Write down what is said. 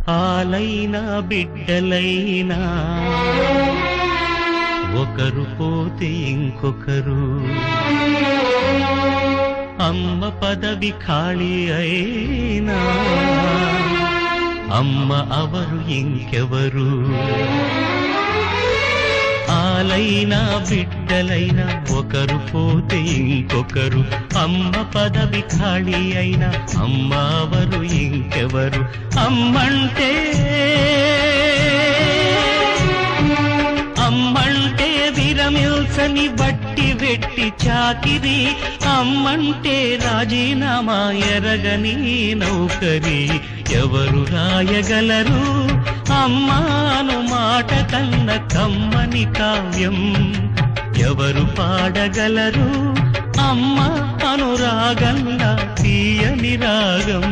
పాలైనా బిడ్డలైనా ఒకరు పోతే ఇంకొకరు అమ్మ పదవి ఖాళీ అయినా అమ్మ అవరు ఇంకెవరు పాలైనా బిడ్డలైనా ఒకరు పోతే ఇంకొకరు అమ్మ పదవి ఖాళీ అయినా అమ్మ అవరు ఇంకెవరు అమ్మంటే విరమిల్సని బట్టి వెట్టి చాకిరి అమ్మంటే రాజీనామా ఎరగని నౌకరి ఎవరు రాయగలరు అమ్మాను మాట కన్న కమ్మని కావ్యం ఎవరు పాడగలరు అమ్మ అనురాగంగా తీయని రాగం